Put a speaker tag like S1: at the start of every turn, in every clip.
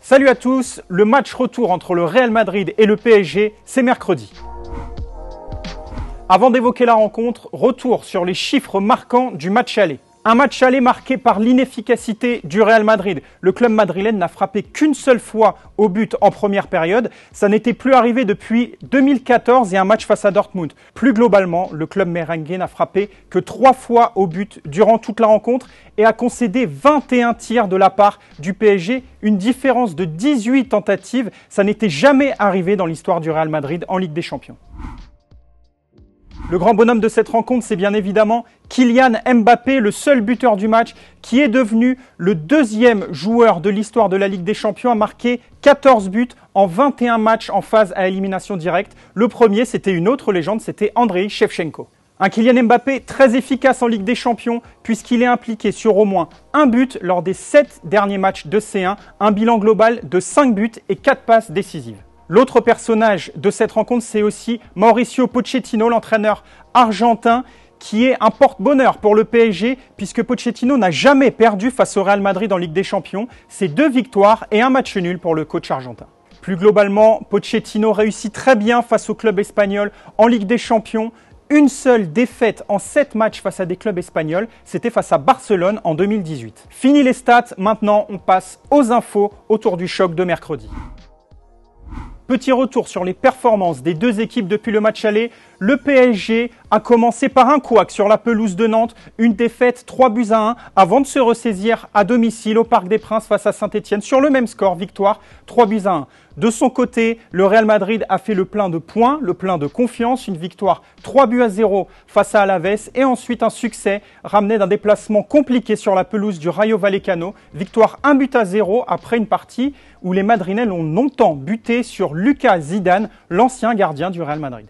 S1: Salut à tous, le match retour entre le Real Madrid et le PSG, c'est mercredi. Avant d'évoquer la rencontre, retour sur les chiffres marquants du match aller. Un match aller marqué par l'inefficacité du Real Madrid. Le club madrilène n'a frappé qu'une seule fois au but en première période. Ça n'était plus arrivé depuis 2014 et un match face à Dortmund. Plus globalement, le club merengue n'a frappé que 3 fois au but durant toute la rencontre et a concédé 21 tirs de la part du PSG. Une différence de 18 tentatives. Ça n'était jamais arrivé dans l'histoire du Real Madrid en Ligue des Champions. Le grand bonhomme de cette rencontre, c'est bien évidemment Kylian Mbappé, le seul buteur du match, qui est devenu le deuxième joueur de l'histoire de la Ligue des Champions à marquer 14 buts en 21 matchs en phase à élimination directe. Le premier, c'était une autre légende, c'était Andrei Shevchenko. Un Kylian Mbappé très efficace en Ligue des Champions puisqu'il est impliqué sur au moins un but lors des 7 derniers matchs de C1, un bilan global de 5 buts et 4 passes décisives. L'autre personnage de cette rencontre, c'est aussi Mauricio Pochettino, l'entraîneur argentin, qui est un porte-bonheur pour le PSG, puisque Pochettino n'a jamais perdu face au Real Madrid en Ligue des Champions. C'est 2 victoires et un match nul pour le coach argentin. Plus globalement, Pochettino réussit très bien face au club espagnol en Ligue des Champions. Une seule défaite en 7 matchs face à des clubs espagnols, c'était face à Barcelone en 2018. Fini les stats, maintenant on passe aux infos autour du choc de mercredi. Petit retour sur les performances des deux équipes depuis le match aller. Le PSG a commencé par un couac sur la pelouse de Nantes, une défaite 3-1 avant de se ressaisir à domicile au Parc des Princes face à Saint-Etienne sur le même score, victoire 3-1. De son côté, le Real Madrid a fait le plein de points, le plein de confiance, une victoire 3-0 face à Alaves et ensuite un succès ramené d'un déplacement compliqué sur la pelouse du Rayo Vallecano, victoire 1-0 après une partie où les Madrilènes ont longtemps buté sur Lucas Zidane, l'ancien gardien du Real Madrid.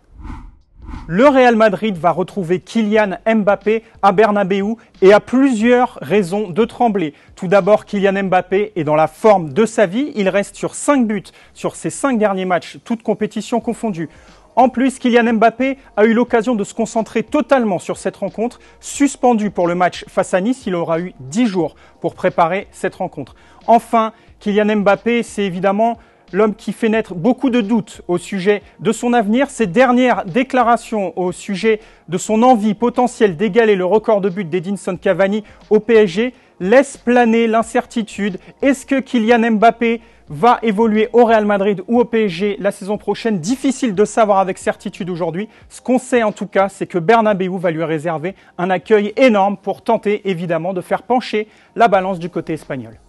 S1: Le Real Madrid va retrouver Kylian Mbappé à Bernabéu et a plusieurs raisons de trembler. Tout d'abord, Kylian Mbappé est dans la forme de sa vie. Il reste sur 5 buts sur ses 5 derniers matchs, toutes compétitions confondues. En plus, Kylian Mbappé a eu l'occasion de se concentrer totalement sur cette rencontre. Suspendu pour le match face à Nice, il aura eu 10 jours pour préparer cette rencontre. Enfin, Kylian Mbappé, c'est évidemment l'homme qui fait naître beaucoup de doutes au sujet de son avenir. Ses dernières déclarations au sujet de son envie potentielle d'égaler le record de buts d'Edinson Cavani au PSG laissent planer l'incertitude. Est-ce que Kylian Mbappé va évoluer au Real Madrid ou au PSG la saison prochaine? Difficile de savoir avec certitude aujourd'hui. Ce qu'on sait en tout cas, c'est que Bernabéu va lui réserver un accueil énorme pour tenter évidemment de faire pencher la balance du côté espagnol.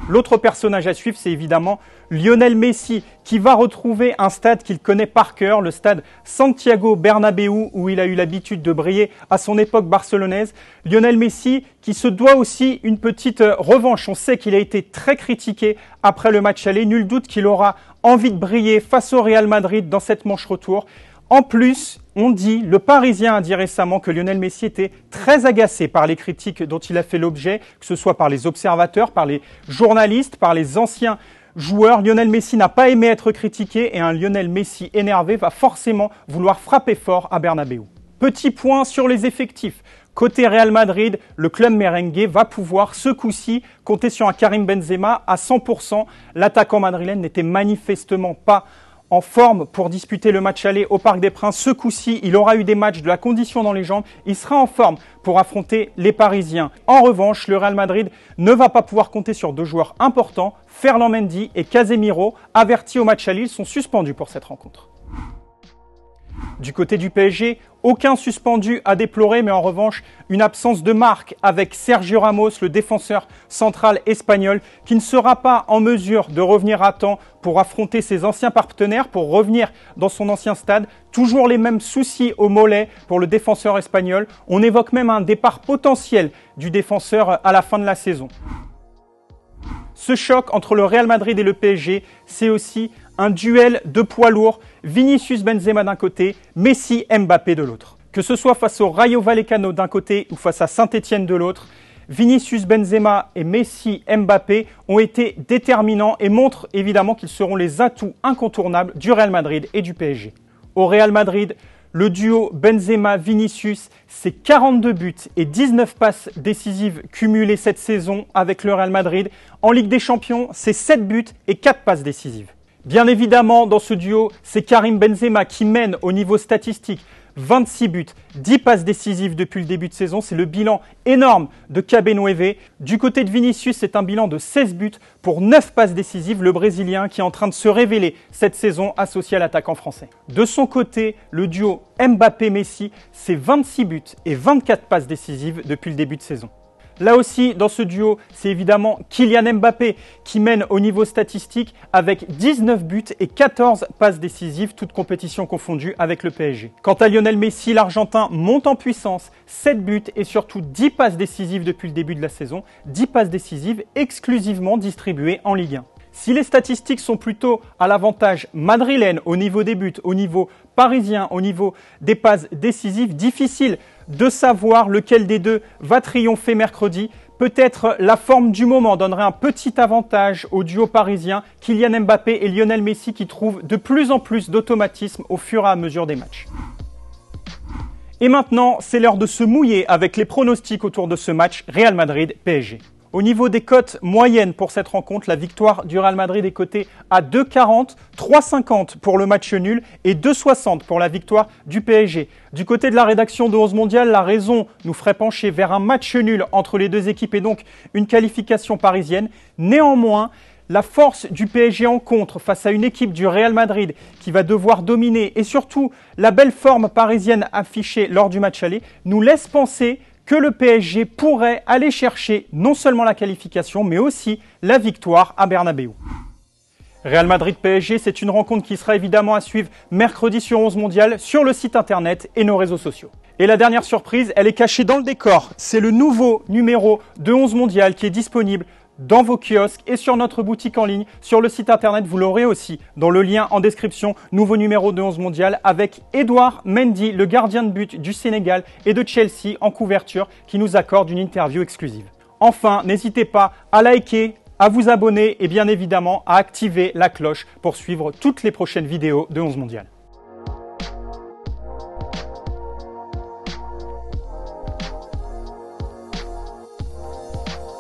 S1: L'autre personnage à suivre, c'est évidemment Lionel Messi qui va retrouver un stade qu'il connaît par cœur, le stade Santiago Bernabéu où il a eu l'habitude de briller à son époque barcelonaise. Lionel Messi qui se doit aussi une petite revanche. On sait qu'il a été très critiqué après le match aller. Nul doute qu'il aura envie de briller face au Real Madrid dans cette manche retour. En plus, le Parisien a dit récemment que Lionel Messi était très agacé par les critiques dont il a fait l'objet, que ce soit par les observateurs, par les journalistes, par les anciens joueurs. Lionel Messi n'a pas aimé être critiqué et un Lionel Messi énervé va forcément vouloir frapper fort à Bernabéu. Petit point sur les effectifs. Côté Real Madrid, le club merengue va pouvoir ce coup-ci compter sur un Karim Benzema à 100%. L'attaquant madrilène n'était manifestement pas en forme pour disputer le match aller au Parc des Princes. Ce coup-ci, il aura eu des matchs de la condition dans les jambes. Il sera en forme pour affronter les Parisiens. En revanche, le Real Madrid ne va pas pouvoir compter sur 2 joueurs importants, Ferland Mendy et Casemiro, avertis au match aller. Ils sont suspendus pour cette rencontre. Du côté du PSG, aucun suspendu à déplorer, mais en revanche, une absence de marque avec Sergio Ramos, le défenseur central espagnol, qui ne sera pas en mesure de revenir à temps pour affronter ses anciens partenaires, pour revenir dans son ancien stade. Toujours les mêmes soucis au mollet pour le défenseur espagnol. On évoque même un départ potentiel du défenseur à la fin de la saison. Ce choc entre le Real Madrid et le PSG, c'est aussi un duel de poids lourds, Vinicius Benzema d'un côté, Messi Mbappé de l'autre. Que ce soit face au Rayo Vallecano d'un côté ou face à Saint-Etienne de l'autre, Vinicius Benzema et Messi Mbappé ont été déterminants et montrent évidemment qu'ils seront les atouts incontournables du Real Madrid et du PSG. Au Real Madrid, Le duo Benzema-Vinicius, c'est 42 buts et 19 passes décisives cumulées cette saison avec le Real Madrid. En Ligue des Champions, c'est 7 buts et 4 passes décisives. Bien évidemment, dans ce duo, c'est Karim Benzema qui mène au niveau statistique. 26 buts, 10 passes décisives depuis le début de saison. C'est le bilan énorme de Cabenueve. Du côté de Vinicius, c'est un bilan de 16 buts pour 9 passes décisives. Le Brésilien qui est en train de se révéler cette saison associé à l'attaquant français. De son côté, le duo Mbappé-Messi, c'est 26 buts et 24 passes décisives depuis le début de saison. Là aussi, dans ce duo, c'est évidemment Kylian Mbappé qui mène au niveau statistique avec 19 buts et 14 passes décisives, toutes compétitions confondues avec le PSG. Quant à Lionel Messi, l'Argentin monte en puissance, 7 buts et surtout 10 passes décisives depuis le début de la saison, 10 passes décisives exclusivement distribuées en Ligue 1. Si les statistiques sont plutôt à l'avantage madrilène au niveau des buts, au niveau parisien, au niveau des passes décisives, difficile de savoir lequel des deux va triompher mercredi. Peut-être la forme du moment donnerait un petit avantage au duo parisien, Kylian Mbappé et Lionel Messi qui trouvent de plus en plus d'automatisme au fur et à mesure des matchs. Et maintenant, c'est l'heure de se mouiller avec les pronostics autour de ce match Real Madrid-PSG. Au niveau des cotes moyennes pour cette rencontre, la victoire du Real Madrid est cotée à 2,40, 3,50 pour le match nul et 2,60 pour la victoire du PSG. Du côté de la rédaction de 11 Mondial, la raison nous ferait pencher vers un match nul entre les deux équipes et donc une qualification parisienne. Néanmoins, la force du PSG en contre face à une équipe du Real Madrid qui va devoir dominer et surtout la belle forme parisienne affichée lors du match aller nous laisse penser que le PSG pourrait aller chercher non seulement la qualification, mais aussi la victoire à Bernabéu. Real Madrid-PSG, c'est une rencontre qui sera évidemment à suivre mercredi sur 11 Mondial, sur le site internet et nos réseaux sociaux. Et la dernière surprise, elle est cachée dans le décor. C'est le nouveau numéro de 11 Mondial qui est disponible dans vos kiosques et sur notre boutique en ligne. Sur le site internet, vous l'aurez aussi dans le lien en description. Nouveau numéro de 11 Mondial avec Edouard Mendy, le gardien de but du Sénégal et de Chelsea en couverture qui nous accorde une interview exclusive. Enfin, n'hésitez pas à liker, à vous abonner et bien évidemment à activer la cloche pour suivre toutes les prochaines vidéos de 11 Mondial.